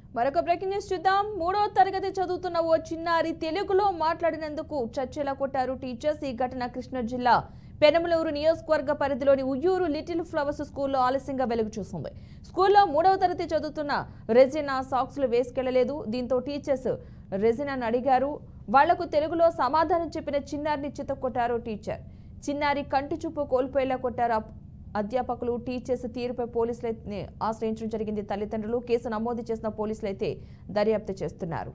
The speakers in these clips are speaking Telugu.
మరొక బ్రేకింగ్ న్యూస్ చూద్దాం. 3వ తరగతి చదువుతున్న ఓ చిన్నారి తెలుగులో మాట్లాడినందుకు చర్చలా కొట్టారు టీచర్స్. ఈ ఘటన కృష్ణా జిల్లా పెనమలూరు నియోజకవర్గ పరిధిలోని ఉయ్యూరు లిటిల్ ఫ్లవర్స్ స్కూల్లో ఆలస్యంగా వెలుగు చూసింది. స్కూల్లో 3వ తరగతి చదువుతున్న రెజినా సాక్స్లు వేసుకెళ్లలేదు. దీంతో టీచర్స్ రెజినాను అడిగారు. వాళ్లకు తెలుగులో సమాధానం చెప్పిన చిన్నారిని చితక్కొట్టారు టీచర్. చిన్నారి కంటి చూపు కోల్పోయేలా కొట్టారు అధ్యాపకులు. టీచర్స్ తీరుపై పోలీసులైతే ఆశ్రయించడం జరిగింది. తల్లిదండ్రులు కేసు నమోదు చేసిన పోలీసులైతే దర్యాప్తు చేస్తున్నారు.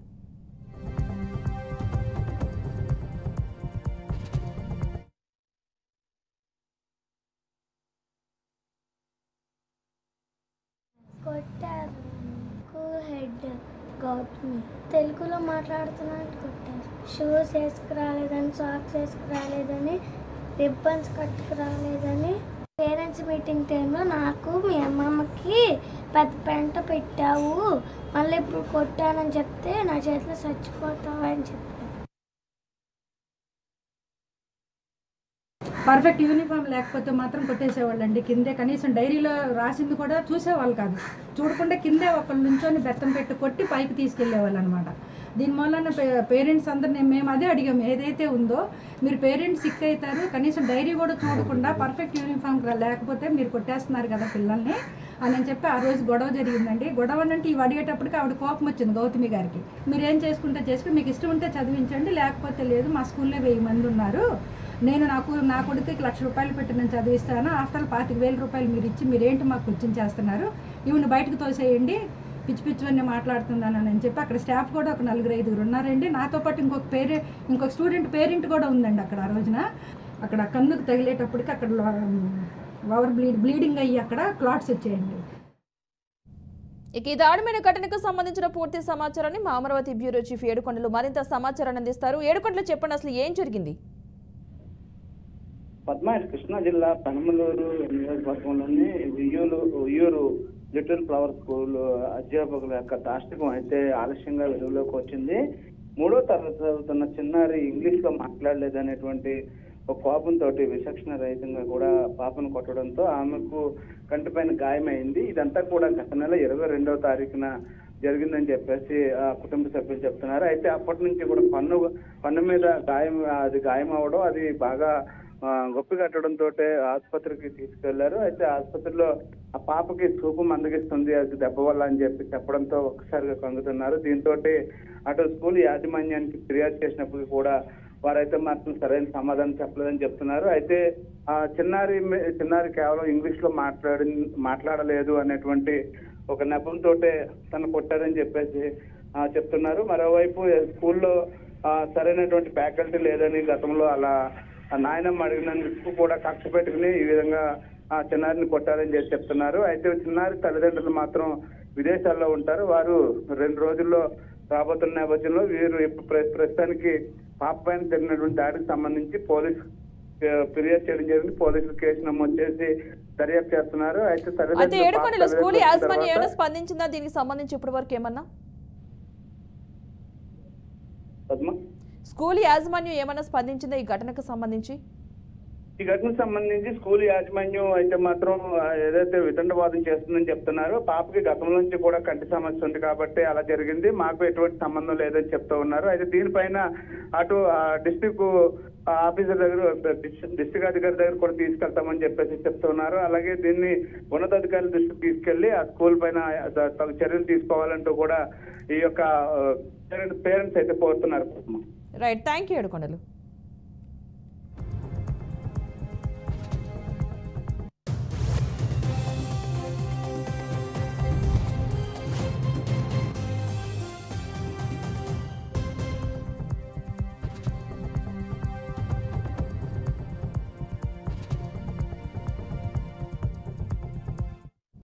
గౌతమి తెలుగులో మాట్లాడుతున్నాను కొట్టారు. షూస్ వేసుకురాలేదని, సాక్స్ వేసుకురాలేదని, రిబ్బన్స్ కట్టుకురాలేదని. పేరెంట్స్ మీటింగ్ టైంలో నాకు మీ అమ్మమ్మకి పెద్ద పెంట పెట్టావు, మళ్ళీ ఇప్పుడు కొట్టానని చెప్తే నా చేతిలో చచ్చిపోతావు అని చెప్పారు. పర్ఫెక్ట్ యూనిఫామ్ లేకపోతే మాత్రం కొట్టేసేవాళ్ళండి. కిందే కనీసం డైరీలో రాసింది కూడా చూసేవాళ్ళు కాదు. చూడకుండా కిందే ఒకళ్ళు నుంచొని బెత్తం పెట్టి కొట్టి పైకి తీసుకెళ్లేవాళ్ళు అనమాట. దీని వలన పేరెంట్స్ అందరినీ మేము అదే అడిగాము, ఏదైతే ఉందో మీరు పేరెంట్స్ సిక్ అవుతారు, కనీసం డైరీ కూడా చూడకుండా పర్ఫెక్ట్ యూనిఫామ్ లేకపోతే మీరు కొట్టేస్తున్నారు కదా పిల్లల్ని అని చెప్పి ఆ రోజు గొడవ జరిగిందండి. గొడవ అంటే ఇవి అడిగేటప్పటికి ఆవిడ కోపం వచ్చింది గౌతమి గారికి. మీరు ఏం చేసుకుంటే చేసుకుని, మీకు ఇష్టం ఉంటే చదివించండి, లేకపోతే లేదు, మా స్కూల్లో 1000 మంది ఉన్నారు, నేను నా కొడుకుకి ₹1,00,000 పెట్టి నేను చదివిస్తాను, ఆఫ్టర్ 25,000 రూపాయలు మీరు ఇచ్చి మీరేంటి మాకు క్వశ్చన్ చేస్తున్నారు, ఈవిని బయటకు తోసేయండి, పిచ్చి పిచ్చివన్నీ మాట్లాడుతున్నాను అని చెప్పి అక్కడ స్టాఫ్ కూడా ఒక 4-5 ఉన్నారండి. నాతో పాటు ఇంకొక స్టూడెంట్ పేరెంట్ కూడా ఉందండి అక్కడ. ఆ రోజున అక్కడ కన్నుకు తగిలేటప్పటికి అక్కడ బ్లీడింగ్ అయ్యి అక్కడ క్లాట్స్ వచ్చాయండి. ఇక ఈ దారుణమైన ఘటనకు సంబంధించిన పూర్తి సమాచారాన్ని మా అమరావతి బ్యూరో చీఫ్ ఏడుకొండలు మరింత సమాచారాన్ని అందిస్తారు. ఏడుకొండలు చెప్పండి, అసలు ఏం జరిగింది? పద్మ, కృష్ణా జిల్లా పెనమలూరు నియోజకవర్గంలోని ఉయ్యూరు లిటిల్ ఫ్లవర్ స్కూల్ అధ్యాపకుల యొక్క దాష్టికం అయితే ఆలస్యంగా వెలుగులోకి వచ్చింది. 3వ తరగతి చదువుతున్న చిన్నారి ఇంగ్లీష్ లో మాట్లాడలేదనేటువంటి ఒక కోపంతో విచక్షణ రహితంగా కూడా పాపను కొట్టడంతో ఆమెకు కంటిపైన గాయమైంది. ఇదంతా కూడా గత నెల 22వ తారీఖున జరిగిందని చెప్పేసి కుటుంబ సభ్యులు చెప్తున్నారు. అయితే అప్పటి నుంచి కూడా పన్ను మీద గాయం అవడం, అది బాగా గొప్పి కట్టడంతో ఆసుపత్రికి తీసుకెళ్లారు. అయితే ఆసుపత్రిలో ఆ పాపకి చూపు మందగిస్తుంది, అది దెబ్బ వల్ల అని చెప్పి చెప్పడంతో ఒక్కసారిగా కంగుతున్నారు. దీంతో అటు స్కూల్ యాజమాన్యానికి ఫిర్యాదు చేసినప్పుడు కూడా వారైతే మాత్రం సరైన సమాధానం చెప్పలేదని చెప్తున్నారు. అయితే ఆ చిన్నారి కేవలం ఇంగ్లీష్ లో మాట్లాడలేదు అనేటువంటి ఒక నెపంతో తను కొట్టారని చెప్పేసి చెప్తున్నారు. మరోవైపు స్కూల్లో సరైనటువంటి ఫ్యాకల్టీ లేదని గతంలో అలా నాయనమ్మ అడిగినందుకు కూడా కక్ష పెట్టుకుని ఈ విధంగా చిన్నారిని కొట్టారని చెప్పి చెప్తున్నారు. అయితే చిన్నారి తల్లిదండ్రులు మాత్రం విదేశాల్లో ఉంటారు. వారు 2 రోజుల్లో రాబోతున్న నేపథ్యంలో వీరు ప్రస్తుతానికి పాప పైన జరిగినటువంటి దాడికి సంబంధించి పోలీసు ఫిర్యాదు చేయడం జరిగింది. పోలీసులు కేసు నమోదు చేసి దర్యాప్తు చేస్తున్నారు. అయితే స్కూల్ యాజమాన్యం ఏమైనా స్పందించిందా దీనికి సంబంధించి ఇప్పటి వరకు ఏమన్నా? స్కూల్ యాజమాన్యం ఏమైనా స్పందించిందా ఈ ఘటనకు సంబంధించి? ఈ ఘటనకు సంబంధించి స్కూల్ యాజమాన్యం అయితే మాత్రం ఏదైతే వితండవాదం చేస్తుందని చెప్తున్నారు. పాపకి గతం నుంచి కూడా కంటి సమస్య ఉంది కాబట్టి అలా జరిగింది, మాకు ఎటువంటి సంబంధం లేదని చెప్తూ ఉన్నారు. అయితే దీనిపైన అటు డిస్ట్రిక్ట్ ఆఫీసర్ దగ్గర, డిస్ట్రిక్ట్ అధికారి దగ్గర కూడా తీసుకెళ్తామని చెప్పేసి చెప్తున్నారు. అలాగే దీన్ని ఉన్నతాధికారుల దృష్టికి తీసుకెళ్లి ఆ స్కూల్ పైన చర్యలు తీసుకోవాలంటూ కూడా ఈ యొక్క పేరెంట్స్ అయితే కోరుతున్నారు. Right, thank you Yedukondalu.